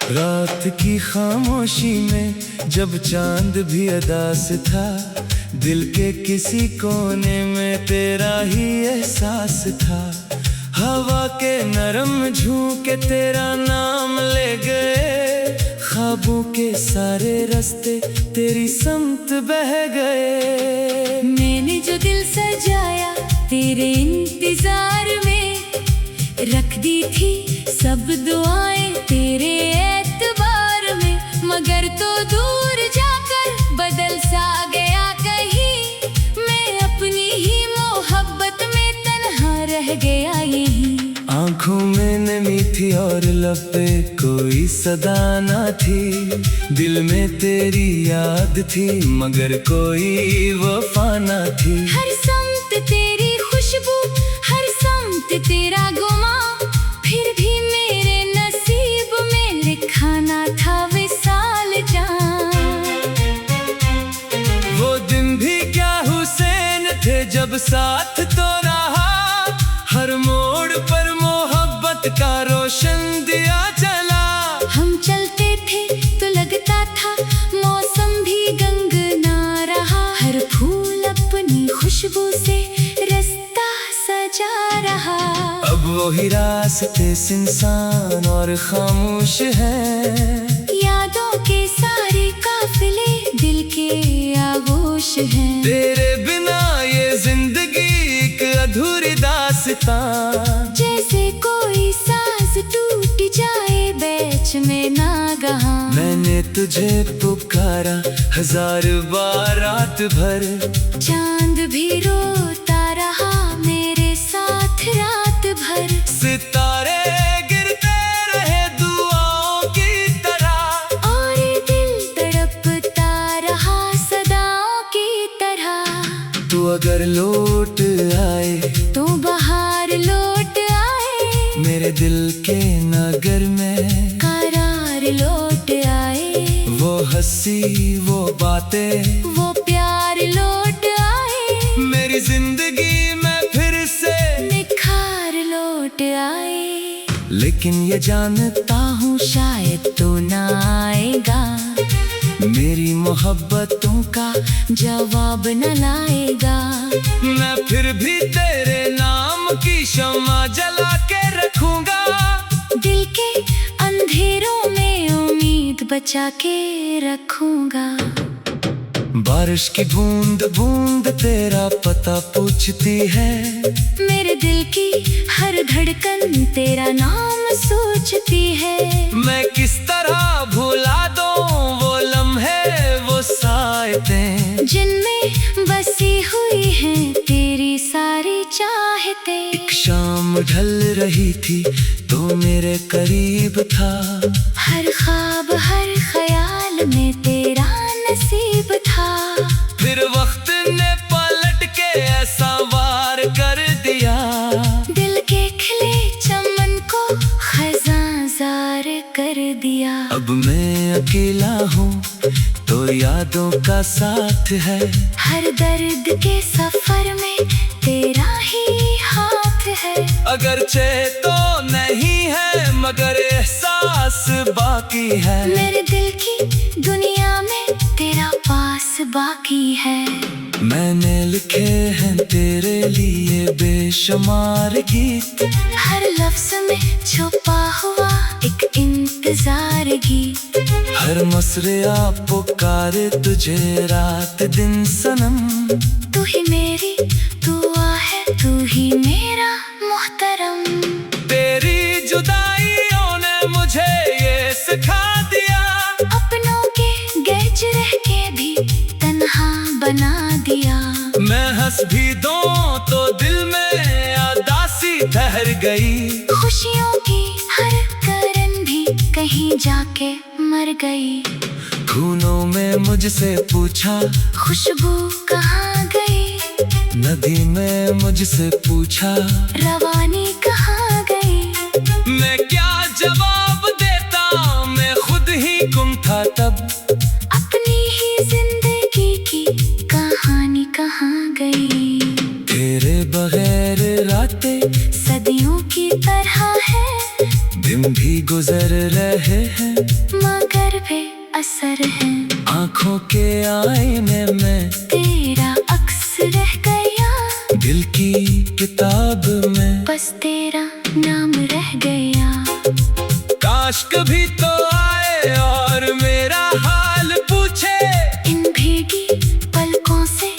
रात की खामोशी में जब चांद भी अदास था, दिल के किसी कोने में तेरा ही एहसास था। हवा के नरम झोंके तेरा नाम ले गए, ख्वाबों के सारे रास्ते तेरी समत बह गए। मैंने जो दिल सजाया तेरे इंतजार में, रख दी थी सब दुआएं तेरे एतबार में। मगर तो दूर जाकर बदल सा गया कहीं, मैं अपनी ही मोहब्बत में तन्हा रह गया यहीं। आँखों में नमी थी और लब पे कोई सदा ना थी, दिल में तेरी याद थी मगर कोई वफा ना थी। हर समत तेरी खुशबू, हर समत तेरा गुमा, फिर भी मेरे नसीब में लिखा ना था विसाल जान। वो दिन भी क्या हुसैन थे जब साथ तो रहा, हर मोड़ पर मोहब्बत का रोशन दिया जला। हम चलते थे तो लगता था मौसम भी गंगना रहा, हर फूल अपनी खुशबू से रास्ता सजा रहा। अब वही रास्ते सुनसान और खामोश हैं, यादों के सारे काफिले दिल के आगोश हैं। तेरे बिना ये जिंदगी एक अधूरी दास्तां, जैसे कोई सांस टूट जाए बीच में नागहां। मैंने तुझे पुकारा हजार बार रात भर, चांद भी रोता रहा मेरे साथ रात भर। सितारे गिरते रहे दुआओं की तरह, और दिल तड़पता रहा सदाओं की तरह। तू अगर लौट आए तो बाहर लौट आए, मेरे दिल के नगर में करार लौट आए। वो हंसी वो बातें वो प्यार लौट आए, मेरी जिंदगी में फिर से निखार लौट आए। लेकिन ये जानता हूँ शायद तो ना आएगा, मेरी मोहब्बतों का जवाब न लाएगा। मैं फिर भी तेरे नाम की शम्मा जला के रखूंगा, दिल के अंधेरों में उम्मीद बचा के रखूंगा। बारिश की बूंद बूंद तेरा पता पूछती है, मेरे दिल की हर धड़कन तेरा नाम सोचती है। मैं किस तरह भुला दूं वो लम्हे वो सायतें, जिनमें बसी हुई हैं तेरी सारी चाहतें। एक शाम ढल रही थी तो मेरे करीब था, हर ख्वाब हर ख्याल में तेरा नसीब था। फिर वक्त ने पलट के ऐसा वार कर दिया, दिल के खिले चमन को खज़ां ज़ार कर दिया। अब मैं अकेला हूँ तो यादों का साथ है, हर दर्द के सफर में तेरा ही हाथ है। अगरचे तो नहीं है मगर एहसास बाकी है, मेरे दिल की दुनिया में तेरा पास बाकी है। मैंने लिखे हैं तेरे लिए बेशुमार गीत, हर लफ्ज में छुपा हुआ एक इंतजार गीत। हर मसरिया पुकारे तुझे रात दिन सनम, तू ही मेरी दुआ है तू ही मेरा मोहतरम। तेरी जुदाइयों ने मुझे ये सिखा दिया, अपनों के गिरज रह के भी तन्हा बना दिया। मैं हंस भी दूं तो दिल में उदासी ठहर गई, खुशियों की हर करन भी कहीं जाके मर गई। खूनों में मुझसे पूछा खुशबू कहाँ गई, नदी में मुझसे पूछा रवानी कहाँ गई। मैं क्या जवाब देता, मैं खुद ही गुम था तब, अपनी ही जिंदगी की कहानी कहाँ गई। तेरे बगैर रातें सदियों की तरह है, भी गुजर रहे हैं मगर बेअसर है। आंखों के आईने में तेरा अक्स रह गया, दिल की किताब में बस तेरा नाम रह गया। काश कभी तो आए और मेरा हाल पूछे, इन भीगी पलकों से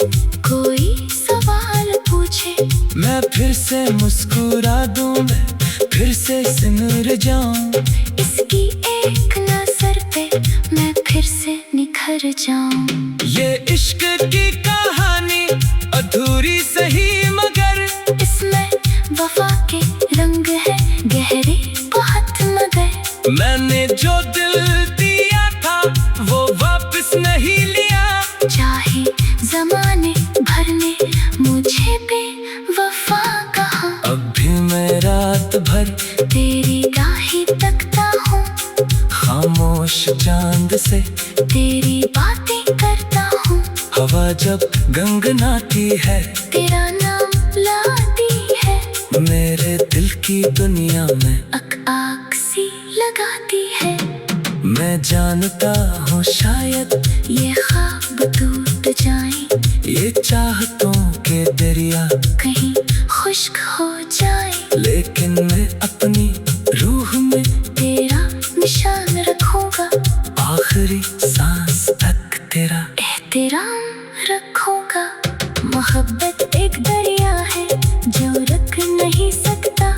कोई सवाल पूछे। मैं फिर से मुस्कुरा दूं, मैं फिर से सिमर जाऊं, इसकी एक नजर पे मैं फिर से निखर जाऊं। ये इश्क की कहानी अधूरी सही मगर इसमें वफा के रंग है गहरे बहुत मगर। मैंने जो दिल दिया था वो वापस नहीं लिया, चाहे जमाने भर ने मुझे बेवफा कहा। अब भी मैं रात भर तेरी राहें तकता हूँ, खामोश चांद से तेरी बातें करता हूँ। हवा जब गंगनाती है तेरा नाम लाती है, मेरे दिल की दुनिया में आग सी लगाती है। मैं जानता हूँ शायद ये ख्वाब टूट जाए, ये चाहतों के दरिया कहीं खुश्क हो जाए, लेकिन मैं अपनी रूह में तेरा निशान रखूंगा। आखिरी सांस तक तेरा एहतराम रखूंगा। मोहब्बत एक दरिया है जो रुक नहीं सकता,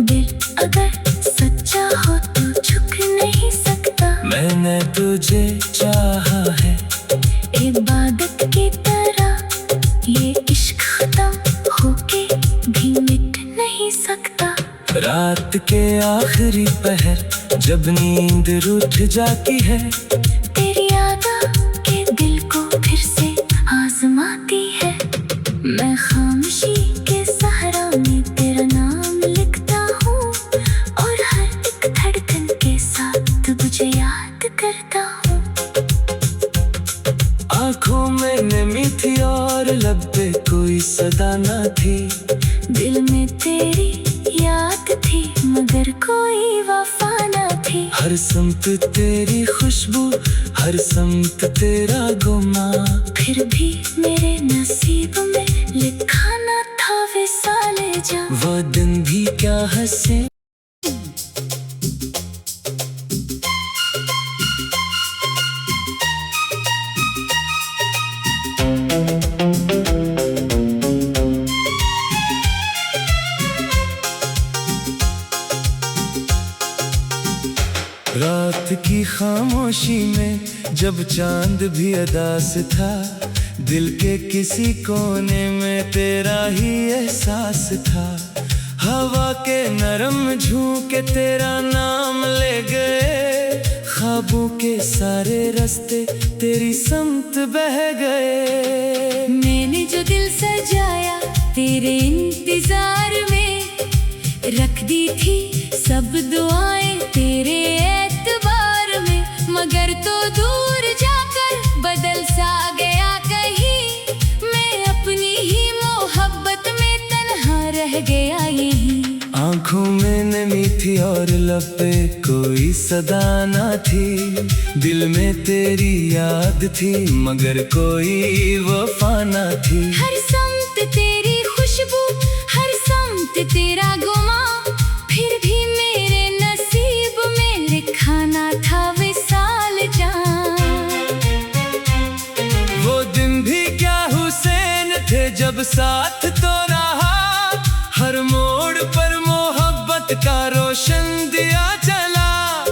दिल अगर सच्चा हो तो झुक नहीं सकता। मैंने तुझे चाहा है इबादत की तरह, ये इश्क खत्म होके भी मिट नहीं सकता। रात के आखिरी पहर जब नींद रूठ जाती है, तेरी यादा के दिल को फिर से आजमाती है। मैं खामोशी के सहारा में तेरा नाम लिखता हूँ, और हर एक धड़कन के साथ तुझे याद करता हूँ। आंखों में नमी थी और लब पे कोई सदा न थी, दिल में तेरी याद थी मगर कोई वफा न थी। हर समत तेरी खुशबू, हर समत तेरा गुमा, फिर भी मेरे नसीब में लिखा न था विसाल जा। वो दिन भी क्या हंसे। रात की खामोशी में जब चांद भी अदास था, दिल के किसी कोने में तेरा ही एहसास था। हवा के नरम झोंके तेरा नाम ले गए, ख्वाबों के सारे रास्ते तेरी समत बह गए। मैंने जो दिल सजाया तेरे इंतजार में, रख दी थी सब दुआएं तेरे एतबार में, मगर तो दूर जाकर बदल सा गया कहीं। मैं अपनी ही मोहब्बत में तन्हा रह गया यहीं। आंखों में नमी थी और लब पे कोई सदा ना थी, दिल में तेरी याद थी मगर कोई वफा ना थी। हर समत तेरी खुशबू, हर समत तेरा गुमा, फिर भी मेरे नसीब में लिखा ना था विसाल जान। वो दिन भी क्या हुसैन थे जब साथ तो रहा, हर मोड़ पर मोहब्बत का रोशन दिया चला।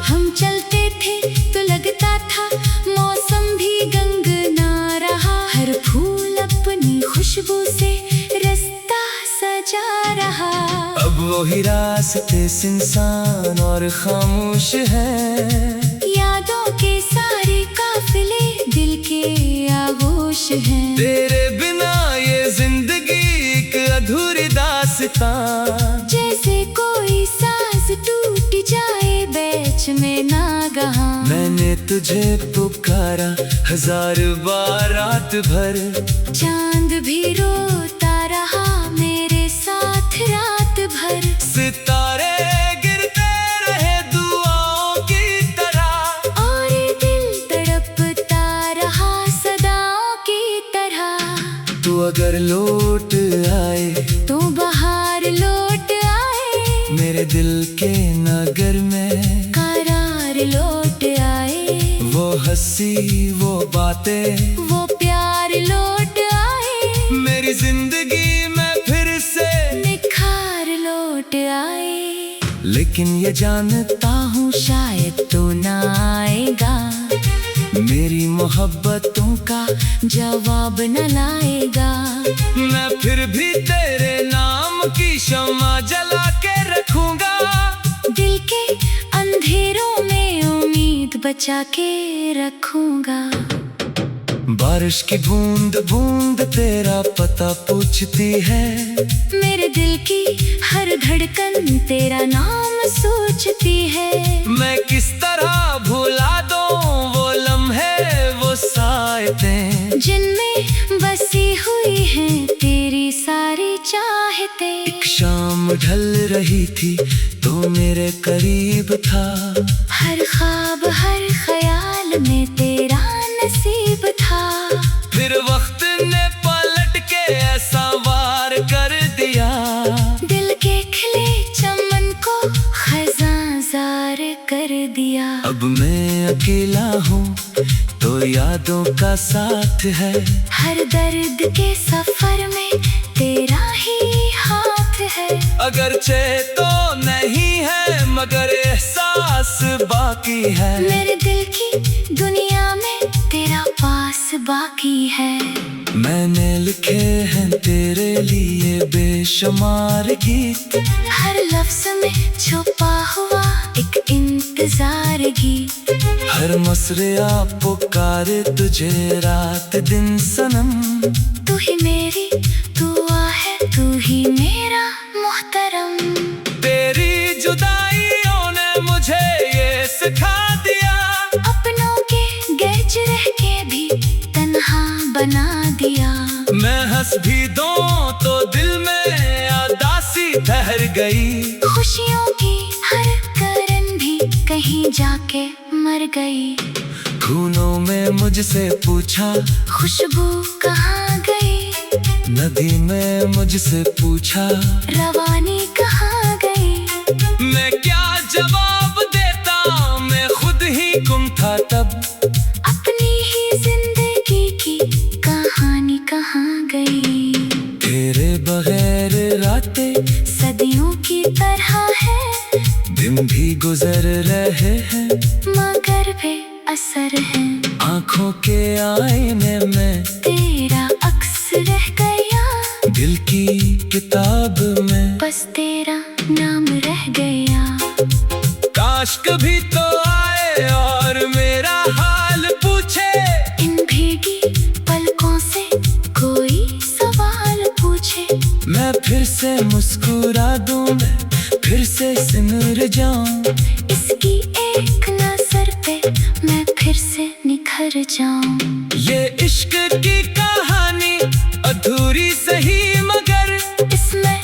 हम चलते थे तो लगता था मौसम भी गंगना रहा, हर फूल अपनी खुशबू से रास्ता सजा रहा। अब वही रास्ते सुनसान और खामोश हैं, यादों के सारे काफिले दिल के आगोश हैं। तेरे बिना ये जिंदगी एक अधूरी दास्तां, जैसे कोई सांस टूट जाए बीच में नागहां। मैंने तुझे पुकारा हजार बार रात भर, चांद भी रोता रहा मेरे साथ रात भर। सितारे गिरते अगर लौट आए तो बाहर लौट आए, मेरे दिल के नगर में करार लौट आए, वो हंसी वो बातें वो प्यार लौट आए, मेरी जिंदगी में फिर से निखार लौट आए। लेकिन ये जानता हूँ शायद तो ना आएगा, मेरी मोहब्बतों का जवाब न लाएगा। मैं फिर भी तेरे नाम की शम्मा जला के रखूंगा, दिल के अंधेरों में उम्मीद बचा के रखूंगा। बारिश की बूंद बूंद तेरा पता पूछती है, मेरे दिल की हर धड़कन तेरा नाम सोचती है। मैं किस तरह भुला दूं वो लम्हे वो सायतें जिनमें बसी हुई हैं तेरी सारी चाहतें। एक शाम ढल रही थी तो मेरे करीब था, हर ख्वाब हर ख्याल में तेरा नसीब था। फिर वक्त ने पलट के ऐसा वार कर दिया, दिल के खिले चमन को खज़ां ज़ार कर दिया। अब मैं अकेला हूँ तो यादों का साथ है, हर दर्द के सफर में तेरा ही हाथ है। अगरचे तो नहीं है मगर एहसास बाकी है, मेरे दिल की दुनिया में तेरा पास बाकी है। मैंने लिखे हैं तेरे लिए बेशुमार गीत, हर लफ्ज में छुपा हुआ एक इंतजार गीत। हर मसरिया पुकारे तुझे रात दिन सनम, तू ही मेरी दुआ है तू ही मेरा मोहतरम। तेरी जुदाइयों ने मुझे ये सिखा दिया, अपनों के गैज रह के भी तन्हा बना दिया। मैं हंस भी दूं तो दिल में उदासी ठहर गई, खुशियों की हर करन भी कहीं जाके मर गई। खूनों में मुझसे पूछा खुशबू कहाँ गई, नदी में मुझसे पूछा रवानी कहाँ गई। मैं क्या जवाब देता, मैं खुद ही गुम था तब, अपनी ही जिंदगी की कहानी कहाँ गई। तेरे बगैर रातें सदियों की तरह है, दिन भी गुजर रहे हैं मगर वे असर है। आँखों के आईने में तेरा अक्स रह गया, दिल की किताब में बस तेरा नाम रह गया। काश कभी तो आए और मेरा हाल पूछे, इन भीगी पलकों से कोई सवाल पूछे। मैं फिर से मुस्कुरा दूं, मैं फिर से सिमर जाऊं, इसकी एक नजर पे मैं फिर से निखर जाऊं। ये इश्क की कहानी अधूरी सही मगर इसमें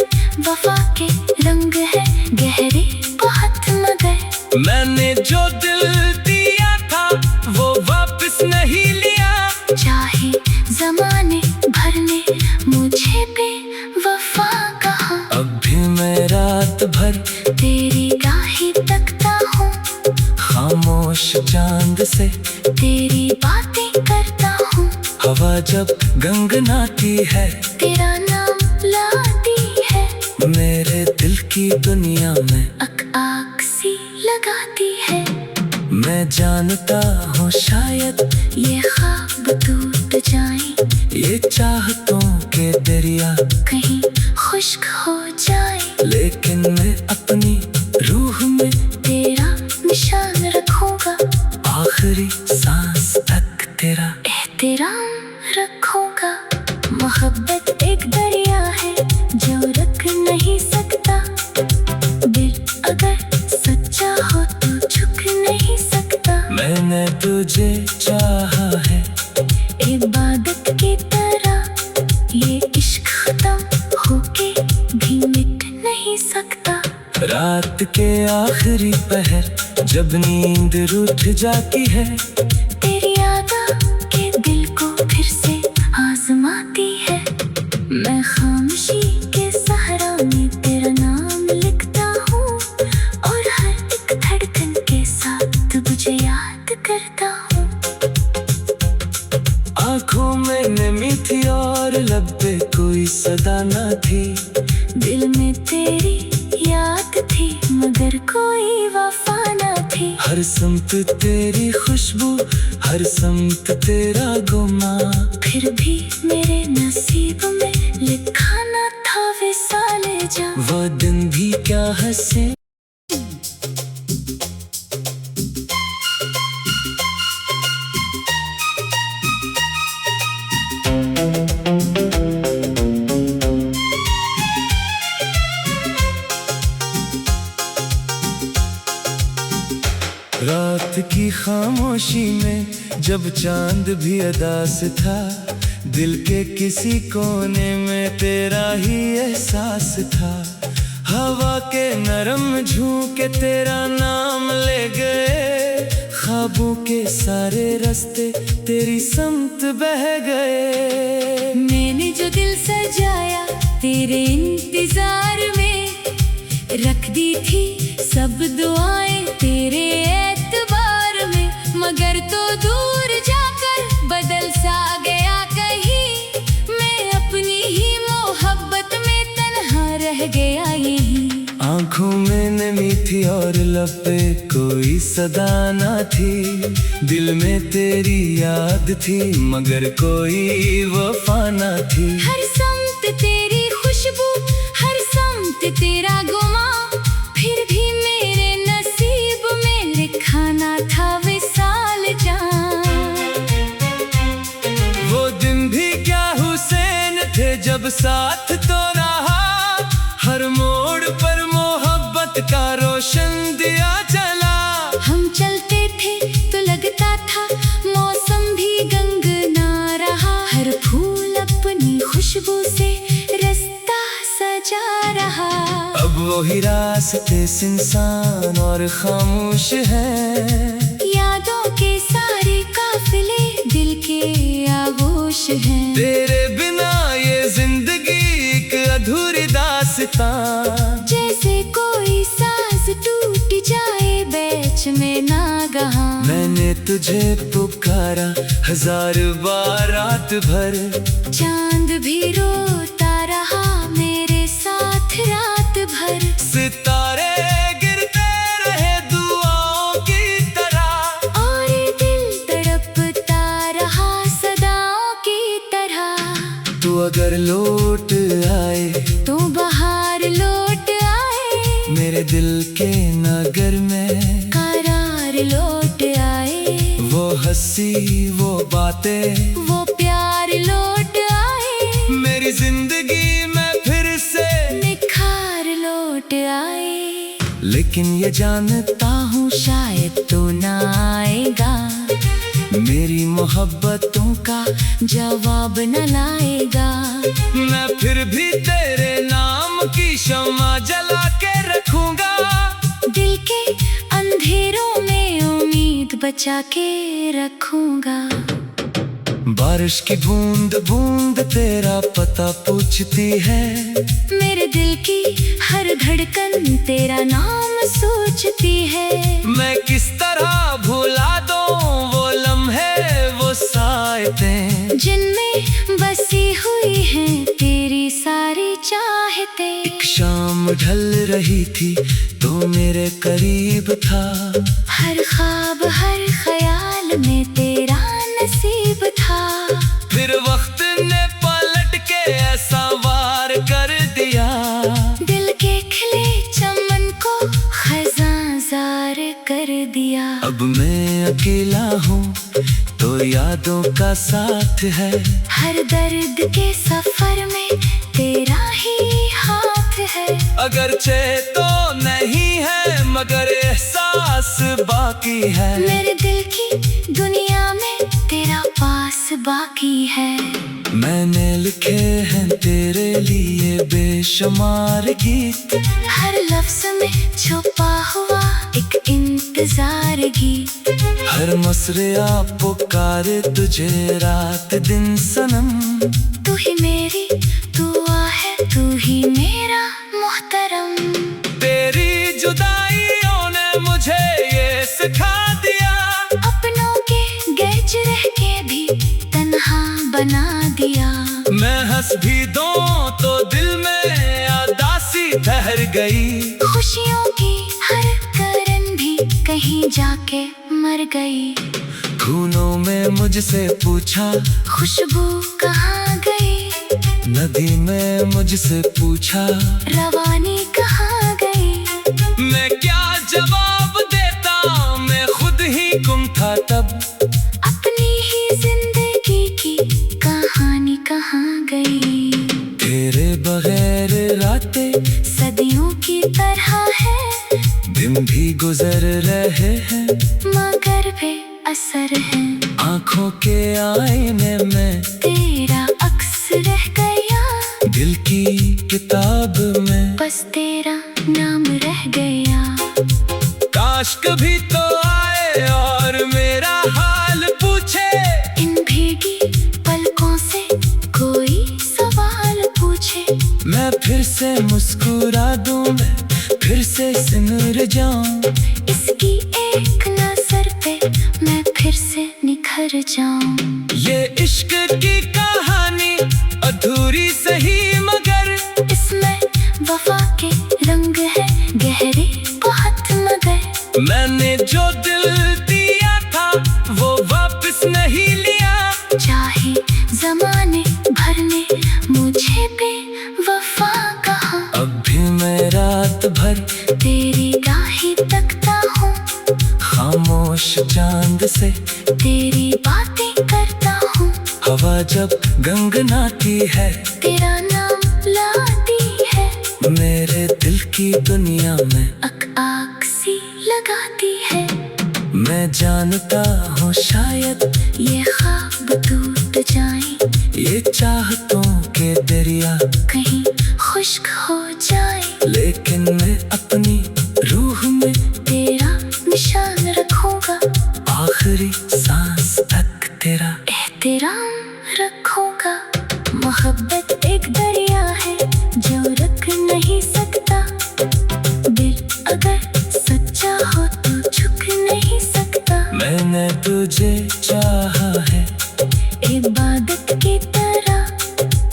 वफा के रंग है गहरे बहुत मगर। मैंने जो दिल दिया था वो वापस नहीं लिया, चाहे जमाने भर ने मुझे पे वफा कहा। अब भी मैं रात भर तेरी राहें तकता हूँ, खामोश चांद से तेरी बातें करता हूँ। हवा जब गंगनाती है तेरा नाम लाती है, मेरे दिल की दुनिया में आग सी लगाती है। मैं जानता हूँ शायद ये ख्वाब टूट जाए, ये चाहतों के दरिया कहीं खुश्क हो जाए, लेकिन मैं अपनी रूह में तेरा निशान रखूंगा। आखिरी सांस तक तेरा एहतराम रखूंगा। मोहब्बत एक दरिया है जो रख नहीं सकता, दिल अगर सच्चा हो तो झुक नहीं सकता। मैंने तुझे चाहा है इबादत की तरह, ये इश्क खत्म होके भी मिट नहीं सकता। रात के आखिरी पहर जब नींद रूठ जाती है, तेरी याद के दिल को फिर से आजमाती है। कोई वफा न थी। हर समत तेरी खुशबू, हर समत तेरा गुमा, फिर भी मेरे नसीब में लिखा न था विसाल जा। वो दिन भी क्या हंसे। रात की खामोशी में जब चांद भी अदास था, दिल के किसी कोने में तेरा ही एहसास था। हवा के नरम झोंके तेरा नाम ले गए, ख्वाबों के सारे रास्ते तेरी समत बह गए। मैंने जो दिल सजाया तेरे इंतजार में, रख दी थी सब दुआएं तेरे एतबार में। मगर तो दूर जाकर बदल सा गया कहीं, मैं अपनी ही मोहब्बत में तन्हा रह गया यहीं। आंखों में नमी थी और लब पे कोई सदा ना थी, दिल में तेरी याद थी मगर कोई वफा ना थी। हर समत तेरी खुशबू, हर समत तेरा गुमा, फिर भी मेरे नसीब में लिखा ना था विसाल जान। वो दिन भी क्या हुसैन थे जब साथ तो रहा, हर मोड़ पर मोहब्बत का रोशन दिया चला। हम चलते थे तो लगता था मौसम भी गंगना रहा, हर फूल अपनी खुशबू से रास्ता सजा रहा। अब वही रास्ते सुनसान और खामोश हैं, यादों के सारे काफिले दिल के आगोश हैं। तेरे बिना ये जिंदगी एक अधूरी दास्तां, जैसे कोई सांस टूट जाए बीच में नागहां। मैंने तुझे पुकारा हजार बार रात भर, चांद भी रोता रहा मेरे साथ रात भर। सितारे गिरते रहे दुआओं की तरह, और दिल तड़पता रहा सदाओं की तरह। तू अगर लौट आए तो बाहर लौट आए, मेरे दिल के नगर में करार लौट आए। वो हंसी वो बातें वो प्यार लौट आए, मेरी जिंदगी में फिर से निखार लौट आए। लेकिन ये जानता हूँ शायद तो ना आएगा, मेरी मोहब्बतों का जवाब न लाएगा। मैं फिर भी तेरे नाम की शम्मा जला के रखूंगा, दिल के अंधेरों में उम्मीद बचा के रखूंगा। बारिश की बूंद बूंद तेरा पता पूछती है, मेरे दिल की हर धड़कन तेरा नाम सोचती है। मैं किस तरह भुला दूं वो लम्हे वो सायतें, जिनमें बसी हुई हैं तेरी सारी चाहतें। एक शाम ढल रही थी तो मेरे करीब था, हर ख्वाब हर ख्याल में तेरा नसीब था। फिर वक्त ने पलट के ऐसा वार कर दिया, दिल के खिले चमन को खज़ां ज़ार कर दिया। अब मैं अकेला हूँ तो यादों का साथ है, हर दर्द के सफर में तेरा ही हाथ है। अगर तो नहीं है मगर एहसास बाकी है, मेरे दिल की दुनिया में तेरा पास बाकी है। मैंने लिखे हैं तेरे लिए बेशुमार गीत, हर लफ्ज में छुपा हुआ एक इंतजार गीत। हर मसरिया पुकारे तुझे रात दिन सनम, तू ही मेरी दुआ है तू ही मेरा मोहतरम। तेरी जुदाइयों ने मुझे ये सिखा दिया, अपनों के गैज रह के भी तन्हा बना दिया। मैं हंस भी दूं तो दिल में उदासी ठहर गई, खुशियों की हर कहीं जाके मर गई। खूनों में मुझसे पूछा खुशबू कहाँ गई। नदी में मुझसे पूछा रवानी कहाँ गई। मैं क्या जवाब देता, मैं खुद ही गुम था तब। अपनी ही जिंदगी की कहानी कहाँ गई। तेरे बगैर रातें सदियों की तरह है, दिन भी गुजर रहे हैं मगर वे असर है। आँखों के आईने में तेरा अक्स रह गया, दिल की किताब में बस तेरा नाम रह गया। काश कभी तो आए और मेरा हाल पूछे। इन भीगी पलकों से कोई सवाल पूछे। मैं फिर से मुस्कुरा दूं, मैं फिर से सिमर जाऊं। इसकी एक नजर पे मैं फिर से निखर जाऊं। ये इश्क की कहानी अधूरी सही मगर इसमें वफा के रंग है गहरे बहुत मगर। मैंने जो दिल दिया था वो वापस नहीं लिया। चाहे जमाने भर ने मुझे पे वफा कहा, अब भी मैं रात भर तेरी राहें तकता हूँ। खामोश चांद से तेरी बातें करता हूँ। हवा जब गंगनाती है तेरा नाम लाती है। मेरे दिल की दुनिया में आग सी लगाती है। मैं जानता हूँ शायद ये ख्वाब टूट जाए, ये चाहतों के दरिया कहीं खुश्क हो जाए। लेकिन मैं अपनी रूह में तेरा निशान रखूंगा, आखिरी सांस तक तेरा एहतराम रखूंगा। मोहब्बत एक दरिया है जो रुक नहीं सकता। दिल अगर सच्चा हो तो झुक नहीं सकता। मैंने तुझे चाहा है इबादत की तरह,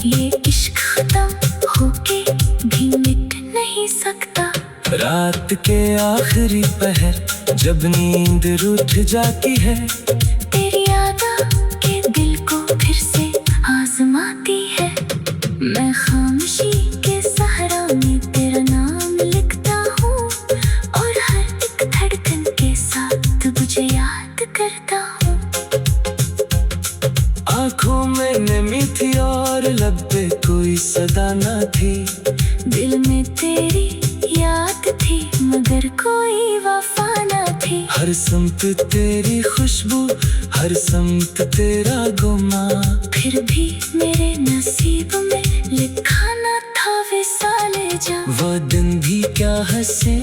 ये इश्क खत्म होके भी मिट नहीं सकता। रात के आखिरी पहर जब नींद रूठ जाती है, तेरी यादें के दिल को फिर से आजमाती है। मैं खामोशी के सहारा में तेरा नाम लिखता हूँ और हर एक धड़कन के साथ तुझे याद करता हूँ। आँखों में नमी थी और लब पे कोई सदा न थी। दिल में तेरी याद थी मगर कोई वफा न थी। हर समत तेरी खुशबू, हर समत तेरा गुमा। फिर भी मेरे नसीब में लिखा न था विसाले जा। वो दिन भी क्या हंसे